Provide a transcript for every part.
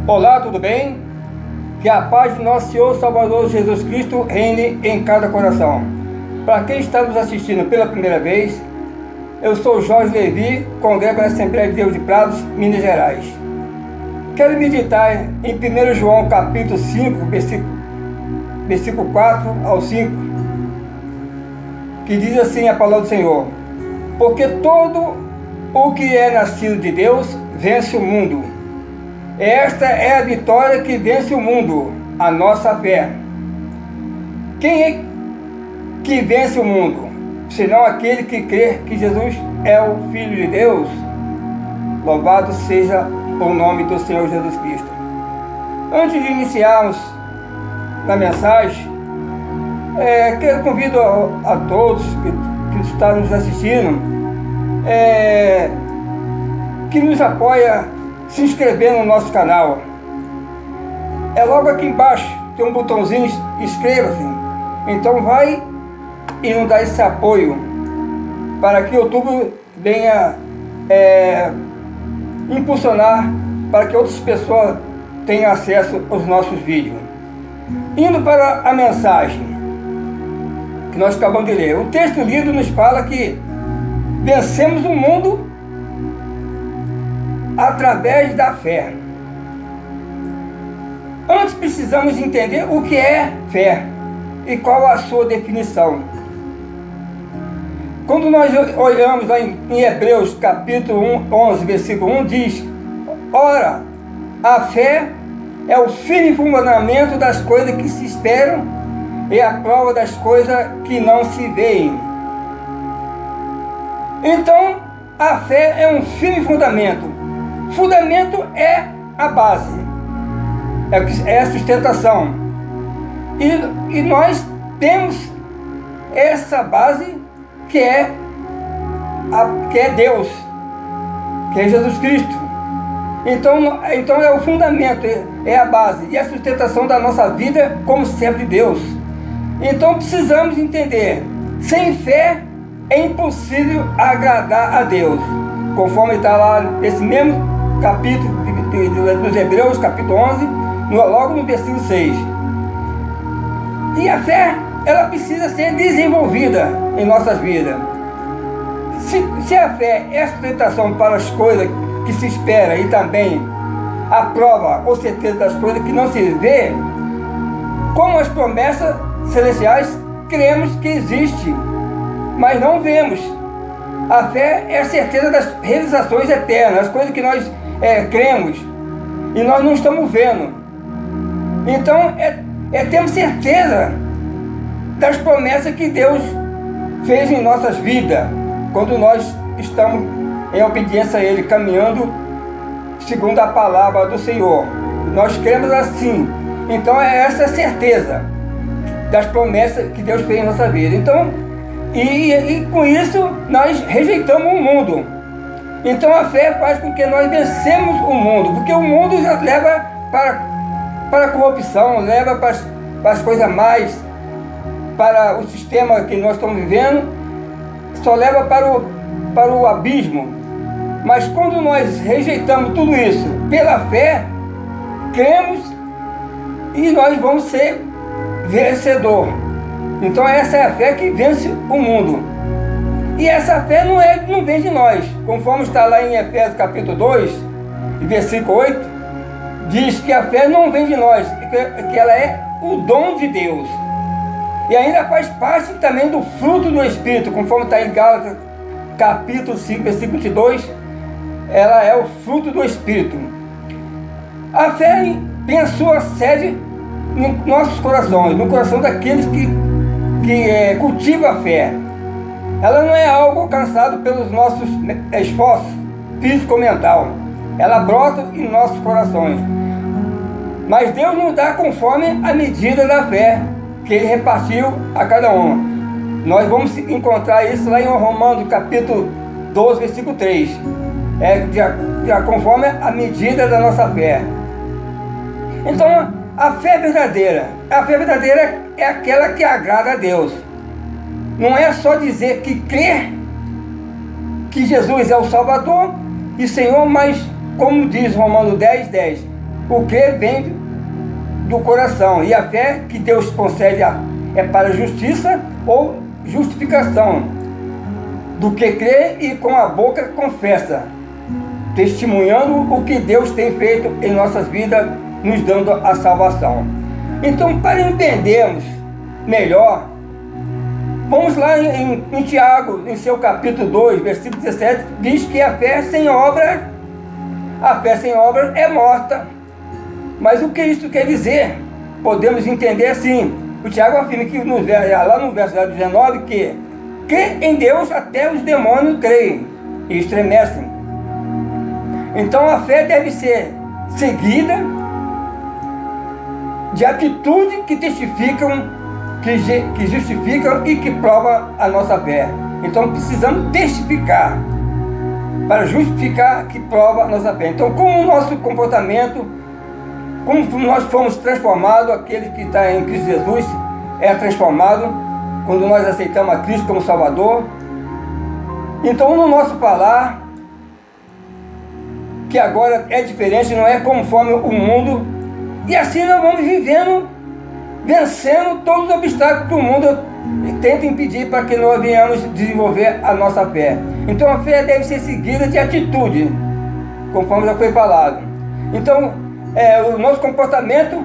Olá, tudo bem? Que a paz do nosso Senhor Salvador Jesus Cristo reine em cada coração. Para quem está nos assistindo pela primeira vez, eu sou Jorge Levi, congrego na Assembleia de Deus de Prados, Minas Gerais. Quero meditar em 1 João capítulo 5, versículo 4 ao 5, que diz assim a palavra do Senhor: porque todo o que é nascido de Deus vence o mundo. Esta é a vitória que vence o mundo, a nossa fé. Quem é que vence o mundo, senão aquele que crê que Jesus é o Filho de Deus? Louvado seja o nome do Senhor Jesus Cristo. Antes de iniciarmos na mensagem, quero convido a todos que estão nos assistindo, que nos apoia se inscrever no nosso canal. Logo aqui embaixo tem um botãozinho inscreva-se. Então vai e nos dá esse apoio para que o YouTube venha impulsionar para que outras pessoas tenham acesso aos nossos vídeos. Indo para a mensagem que nós acabamos de ler, o texto lido nos fala que vencemos o mundo através da fé. Antes precisamos entender o que é fé e qual a sua definição. Quando nós olhamos lá em Hebreus capítulo 11, versículo 1, diz: ora, a fé é o firme fundamento das coisas que se esperam e a prova das coisas que não se veem. Então, a fé é um firme fundamento. Fundamento é a base, é a sustentação. E nós temos essa base que é Deus, que é Jesus Cristo. Então é o fundamento, é a base e a sustentação da nossa vida como servo de Deus. Então precisamos entender, sem fé é impossível agradar a Deus, conforme está lá nesse mesmo capítulo dos Hebreus, capítulo 11, logo no versículo 6. E a fé, ela precisa ser desenvolvida em nossas vidas. Se a fé é a sustentação para as coisas que se espera e também a prova ou certeza das coisas que não se vê, como as promessas celestiais, cremos que existe, mas não vemos. A fé é a certeza das realizações eternas, as coisas que nós cremos e nós não estamos vendo. Então temos certeza das promessas que Deus fez em nossas vidas, quando nós estamos em obediência a Ele, caminhando segundo a palavra do Senhor. Nós cremos assim. Então essa é a certeza das promessas que Deus fez em nossa vida. Então, e com isso nós rejeitamos o mundo. Então a fé faz com que nós vencemos o mundo, porque o mundo já leva para a corrupção, leva para as coisas mais, para o sistema que nós estamos vivendo, só leva para o abismo. Mas quando nós rejeitamos tudo isso pela fé, cremos e nós vamos ser vencedor. Então essa é a fé que vence o mundo. E essa fé não vem de nós, conforme está lá em Efésios capítulo 2, versículo 8, diz que a fé não vem de nós, que ela é o dom de Deus. E ainda faz parte também do fruto do Espírito, conforme está em Gálatas capítulo 5, versículo 22, ela é o fruto do Espírito. A fé tem a sua sede em nossos corações, no coração daqueles que cultivam a fé. Ela não é algo alcançado pelos nossos esforços físico ou mental. Ela brota em nossos corações. Mas Deus nos dá conforme a medida da fé que Ele repartiu a cada um. Nós vamos encontrar isso lá em Romanos capítulo 12, versículo 3. Conforme a medida da nossa fé. Então, a fé verdadeira é aquela que agrada a Deus. Não é só dizer que crer que Jesus é o Salvador e Senhor, mas como diz Romanos 10, 10, O crer vem do coração, e a fé que Deus concede é para justiça ou justificação, do que crê e com a boca confessa, testemunhando o que Deus tem feito em nossas vidas, nos dando a salvação. Então, para entendermos melhor, vamos lá em Tiago, em seu capítulo 2, versículo 17, diz que a fé sem obras é morta. Mas o que isso quer dizer? Podemos entender assim. O Tiago afirma que lá no verso 19 que em Deus até os demônios creem e estremecem. Então a fé deve ser seguida de atitudes que testificam, que justificam e que provam a nossa fé. Então precisamos testificar para justificar que prova a nossa fé. Então, como o nosso comportamento, como nós fomos transformados, aquele que está em Cristo Jesus é transformado quando nós aceitamos a Cristo como Salvador. Então, no nosso falar, que agora é diferente, não é conforme o mundo, e assim nós vamos vivendo, vencendo todos os obstáculos que o mundo tenta impedir para que nós venhamos desenvolver a nossa fé. Então a fé deve ser seguida de atitude, conforme já foi falado. Então o nosso comportamento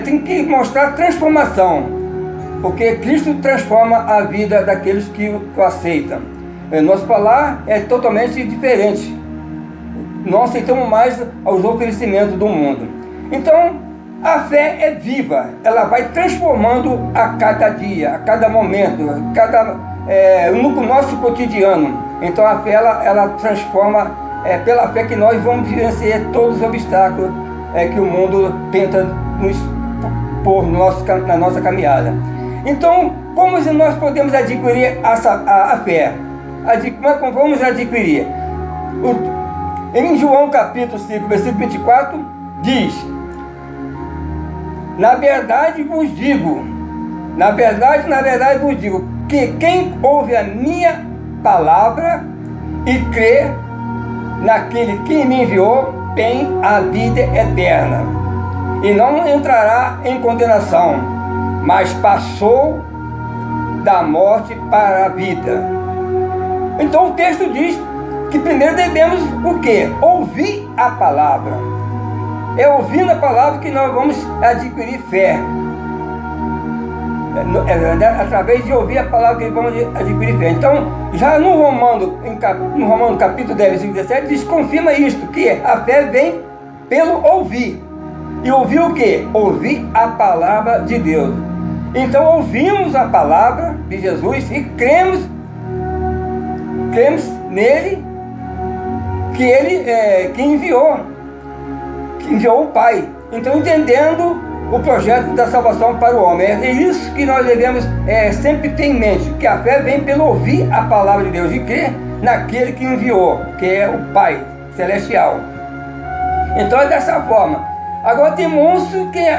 tem que mostrar transformação, porque Cristo transforma a vida daqueles que o aceitam. Nosso falar é totalmente diferente. Não aceitamos mais os oferecimentos do mundo. Então a fé é viva, ela vai transformando a cada dia, a cada momento, no nosso cotidiano. Então a fé ela transforma, pela fé que nós vamos vencer todos os obstáculos que o mundo tenta nos pôr na nossa caminhada. Então, como nós podemos adquirir a fé? Como vamos adquirir? Em João capítulo 5, versículo 24, diz: na verdade vos digo, que quem ouve a minha palavra e crê naquele que me enviou, tem a vida eterna, e não entrará em condenação, mas passou da morte para a vida. Então o texto diz que primeiro devemos o quê? Ouvir a palavra. É ouvindo a palavra que nós vamos adquirir fé. Através de ouvir a palavra que vamos adquirir fé. Então, já no Romano capítulo 10, versículo 17, diz, confirma isto, que a fé vem pelo ouvir. E ouvir o quê? Ouvir a palavra de Deus. Então, ouvimos a palavra de Jesus e cremos nele, que ele que enviou o Pai. Então, entendendo o projeto da salvação para o homem, é isso que nós devemos sempre ter em mente, que a fé vem pelo ouvir a palavra de Deus e crer naquele que enviou, que é o Pai Celestial. Então é dessa forma. Agora temos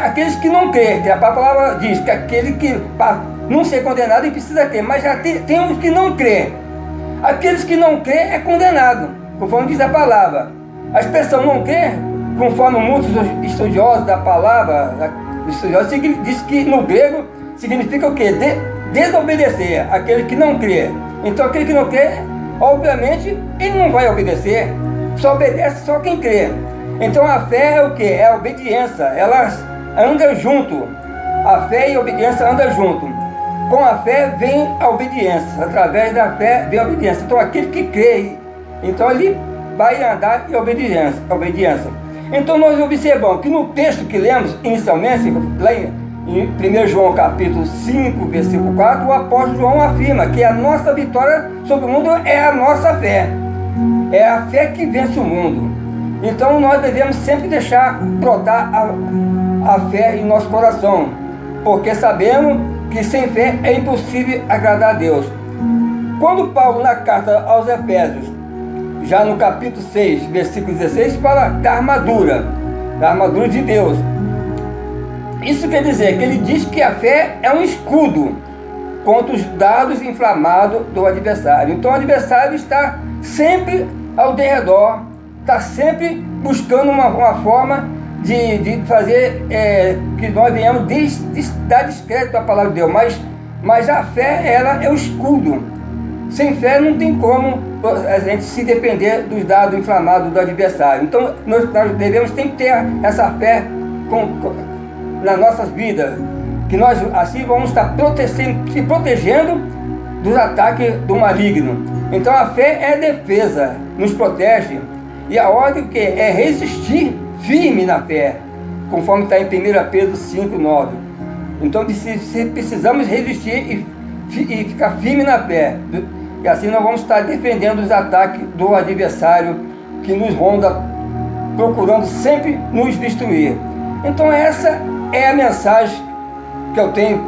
aqueles que não creem, que a palavra diz que aquele que para não ser condenado ele precisa crer, mas já temos que não crer. Aqueles que não creem é condenado, conforme diz a palavra. A expressão não crer, conforme muitos estudiosos da palavra, diz que no grego significa o quê? Desobedecer, aquele que não crê. Então aquele que não crê, obviamente, ele não vai obedecer, só obedece só quem crê. Então a fé é o quê? É a obediência, elas andam junto. A fé e a obediência andam junto. Com a fé vem a obediência, através da fé vem a obediência. Então aquele que crê, então ele vai andar em obediência. Então nós observamos que no texto que lemos inicialmente, lá em 1 João capítulo 5, versículo 4, o apóstolo João afirma que a nossa vitória sobre o mundo é a nossa fé. É a fé que vence o mundo. Então nós devemos sempre deixar brotar a fé em nosso coração, porque sabemos que sem fé é impossível agradar a Deus. Quando Paulo, na carta aos Efésios, já no capítulo 6, versículo 16, fala da armadura de Deus. Isso quer dizer que ele diz que a fé é um escudo contra os dardos inflamados do adversário. Então o adversário está sempre ao derredor, está sempre buscando uma forma de fazer que nós venhamos dar descrédito à palavra de Deus, mas a fé, ela é o escudo. Sem fé não tem como a gente se depender dos dados inflamados do adversário. Então nós devemos ter essa fé nas nossas vidas, que nós assim vamos estar se protegendo dos ataques do maligno. Então a fé é defesa, nos protege, e a ordem que é resistir firme na fé, conforme está em 1 Pedro 5:9. Então precisamos resistir e ficar firme na fé, e assim nós vamos estar defendendo os ataques do adversário que nos ronda, procurando sempre nos destruir. Então essa é a mensagem que eu tenho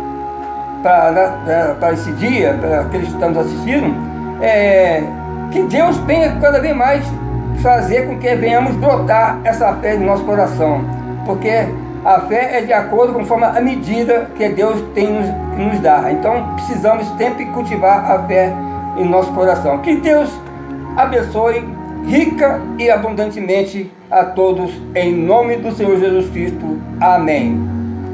para esse dia, para aqueles que estão nos assistindo, que Deus venha cada vez mais fazer com que venhamos brotar essa fé no nosso coração, porque a fé é de acordo com a medida que Deus tem nos dá. Então precisamos sempre cultivar a fé em nosso coração. Que Deus abençoe rica e abundantemente a todos, em nome do Senhor Jesus Cristo. Amém.